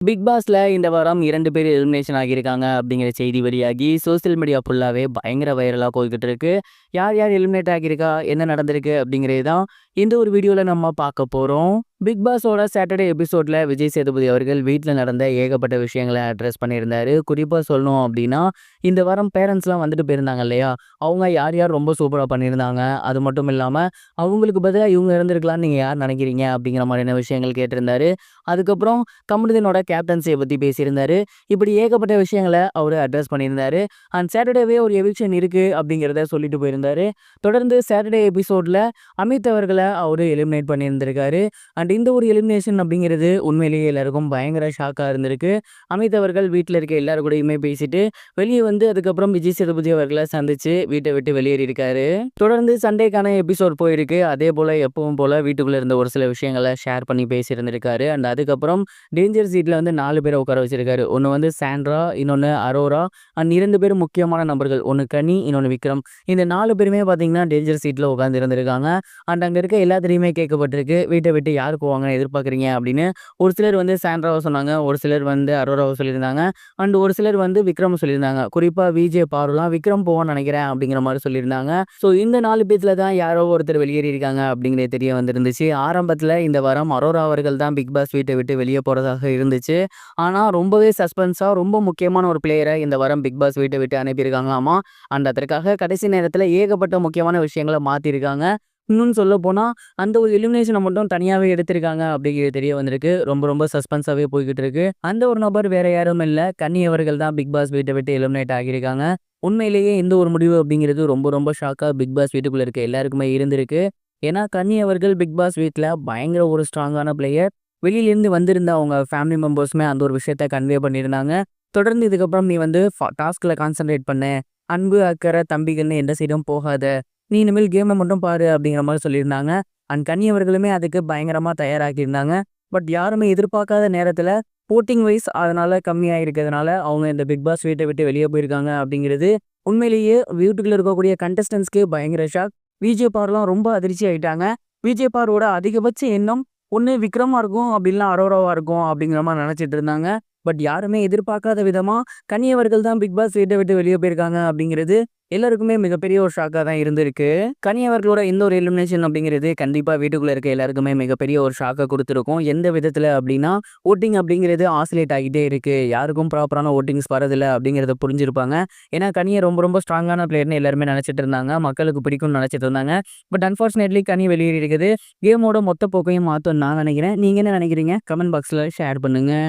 Big பாஸ்ல இந்த வாரம் 2 பேர் எலிமினேஷன் ஆகியிருக்காங்க அப்படிங்கிற செய்தி வெளியாகி சோசியல் மீடியா ஃபுல்லாவே பயங்கர வைரலா போய்கிட்டு இருக்கு. யார் யார் எலிமினேட் ஆகியிருக்கா, என்ன நடந்திருக்கு அப்படிங்கிறது தான் இந்த ஒரு வீடியோல நம்ம பார்க்க போறோம். பிக் பாஸோட சாட்டர்டே எபிசோட்ல விஜய் சேதுபதி அவர்கள் வீட்டில் நடந்த ஏகப்பட்ட விஷயங்களை அட்ரஸ் பண்ணியிருந்தாரு. குறிப்பாக சொல்லணும் அப்படின்னா, இந்த வாரம் பேரண்ட்ஸ்லாம் வந்துட்டு போயிருந்தாங்க இல்லையா, அவங்க யார் யார் ரொம்ப சூப்பராக பண்ணியிருந்தாங்க, அது மட்டும் இல்லாமல் அவங்களுக்கு பதிலாக இவங்க இருந்திருக்கலாம்னு நீங்கள் யார் நினைக்கிறீங்க அப்படிங்கிற மாதிரியான விஷயங்கள் கேட்டிருந்தாரு. அதுக்கப்புறம் கமருதீனோட கேப்டன்சியை பற்றி பேசியிருந்தாரு. இப்படி ஏகப்பட்ட விஷயங்களை அவர் அட்ரஸ் பண்ணியிருந்தாரு. அண்ட் சாட்டர்டேவே ஒரு எவிக்ஷன் இருக்குது அப்படிங்கிறத சொல்லிட்டு போயிருந்தாரு. தொடர்ந்து சாட்டர்டே எபிசோடில் அமித் அவர்களை அவர் எலிமினேட் பண்ணியிருந்திருக்காரு. அண்ட் இந்த ஒரு எலிமினேஷன் அப்படிங்கிறது உண்மையிலேயே எல்லாருக்கும் பயங்கர ஷாக்காக இருந்திருக்கு. அமித் அவர்கள் வீட்டில் இருக்க எல்லாரு கூடயுமே பேசிட்டு வெளியே வந்து அதுக்கப்புறம் விஜய் சேதுபதி அவர்களை சந்திச்சு வீட்டை விட்டு வெளியேறியிருக்காரு. தொடர்ந்து சண்டேக்கான எபிசோட் போயிருக்கு. அதே போல் எப்பவும் போல் வீட்டுக்குள்ளே இருந்த ஒரு சில விஷயங்களை ஷேர் பண்ணி பேசியிருந்திருக்காரு. அண்ட் அதுக்கப்புறம் டேஞ்சர் சீட்டில் வந்து 4 பேரை உட்கார வச்சிருக்காரு. ஒன்று வந்து சாண்ட்ரா, இன்னொன்று அரோரா, அண்ட் 2 பேரும் முக்கியமான நபர்கள். ஒன்று கனி, இன்னொன்று விக்ரம். இந்த 4 பேருமே பார்த்தீங்கன்னா டேஞ்சர் சீட்டில் உட்காந்து இருந்திருக்காங்க. அண்ட் அங்கே இருக்க எல்லாத்துலேயுமே கேட்கப்பட்டிருக்கு, வீட்டை விட்டு யார் போவாங்கன்னு எதிர்பார்க்குறீங்க அப்படின்னு. ஒரு சிலர் வந்து சாண்ட்ராவை சொன்னாங்க, ஒரு சிலர் வந்து அரோராவை சொல்லியிருந்தாங்க, அண்ட் ஒரு சிலர் வந்து விக்ரம் சொல்லியிருந்தாங்க. குறிப்பாக விஜே பாருலாம் விக்ரம் போவான்னு நினைக்கிறேன் அப்படிங்கிற மாதிரி சொல்லியிருந்தாங்க. ஸோ இந்த 4 பேத்துல தான் யாரோ ஒருத்தர் வெளியேறியிருக்காங்க அப்படிங்கிறது தெரிய வந்திருந்துச்சு. ஆரம்பத்தில் இந்த வாரம் அரோரா அவர்கள் தான் பிக் பாஸ் வீட்டை விட்டு வெளியே போகிறதாக இருந்துச்சு. ஆனால் ரொம்பவே சஸ்பென்ஸாக ரொம்ப முக்கியமான ஒரு பிளேயரை இந்த வாரம் பிக் பாஸ் வீட்டை விட்டு அனுப்பியிருக்காங்களாமா. அண்ட் அதற்காக கடைசி நேரத்தில் ஏகப்பட்ட முக்கியமான விஷயங்களை மாற்றிருக்காங்க. இன்னொன்று சொல்ல போனால் அந்த ஒரு எலிமினேஷனை மட்டும் தனியாகவே எடுத்திருக்காங்க அப்படிங்கிறது தெரிய வந்திருக்கு. ரொம்ப ரொம்ப சஸ்பென்ஸாகவே போய்கிட்டு இருக்கு. அந்த ஒரு நபர் வேற யாரும் இல்லை, கன்னி அவர்கள் தான் பிக் பாஸ் வீட்டை விட்டு எலிமினேட் ஆகியிருக்காங்க. உண்மையிலேயே இந்த ஒரு முடிவு அப்படிங்கிறது ரொம்ப ரொம்ப ஷாக்காக பிக் பாஸ் வீட்டுக்குள்ளே இருக்க எல்லாருக்குமே இருந்திருக்கு. ஏன்னா கன்னி அவர்கள் பிக் பாஸ் வீட்டில் பயங்கர ஒரு ஸ்ட்ராங்கான பிளேயர். வெளியிலேருந்து வந்திருந்த அவங்க ஃபேமிலி மெம்பர்ஸுமே அந்த ஒரு விஷயத்த கன்வே பண்ணியிருந்தாங்க. தொடர்ந்து இதுக்கப்புறம் நீ வந்து டாஸ்கில் கான்சன்ட்ரேட் பண்ணு, அன்பு அக்கறை தம்பிகள்னு எந்த சைடும் போகாத, நீ இனிமேல் கேமை மட்டும் பாரு அப்படிங்கிற மாதிரி சொல்லியிருந்தாங்க. அண்ட் கன்னி அவர்களுமே அதுக்கு பயங்கரமாக தயாராகியிருந்தாங்க. பட் யாருமே எதிர்பார்க்காத நேரத்தில் போட்டிங் வைஸ் அதனால் கம்மியாக இருக்கிறதுனால அவங்க இந்த பிக் பாஸ் வீட்டை விட்டு வெளியே போயிருக்காங்க அப்படிங்கிறது உண்மையிலேயே வீட்டுக்குள்ளே இருக்கக்கூடிய கண்டஸ்டன்ஸ்க்கு பயங்கர ஷாக். விஜய் பார்லாம் ரொம்ப அதிர்ச்சி ஆகிட்டாங்க. விஜய் பாரோட அதிகபட்ச எண்ணம் ஒன்று விக்ரமா இருக்கும், அப்படி இல்லைனா அரோராவா இருக்கும் அப்படிங்கிற மாதிரி நினச்சிட்டு இருந்தாங்க. பட் யாருமே எதிர்பார்க்காத விதமாக கன்னி அவர்கள் தான் பிக் பாஸ் வீட்டை விட்டு வெளியே போயிருக்காங்க அப்படிங்கிறது எல்லாருக்குமே மிகப்பெரிய ஒரு ஷாக்காக தான் இருந்திருக்கு. கனி அவர்களோட இந்த ஒரு எலிமினேஷன் அப்படிங்கிறது கண்டிப்பாக வீட்டுக்குள்ளே இருக்க எல்லாருக்குமே மிகப்பெரிய ஒரு ஷாக்கை கொடுத்துருக்கும். எந்த விதத்தில் அப்படின்னா, ஓட்டிங் அப்படிங்கிறது ஆசிலேட் ஆகிட்டே இருக்குது, யாருக்கும் ப்ராப்பரான ஓட்டிங்ஸ் வரதில்லை அப்படிங்கிறத புரிஞ்சிருப்பாங்க. ஏன்னா கனியை ரொம்ப ரொம்ப ஸ்ட்ராங்கான பிளேயர்னு எல்லாருமே நினச்சிட்டு இருந்தாங்க, மக்களுக்கு பிடிக்கும்னு நினச்சிட்டு இருந்தாங்க. பட் அன்ஃபார்ச்சுனேட்லி கனி வெளியேறி இருக்குது. கேமோட மொத்த போக்கையும் மாற்றும்னு நான் நினைக்கிறேன். நீங்கள் என்ன நினைக்கிறீங்க? கமெண்ட் பாக்ஸில் ஷேர் பண்ணுங்கள்.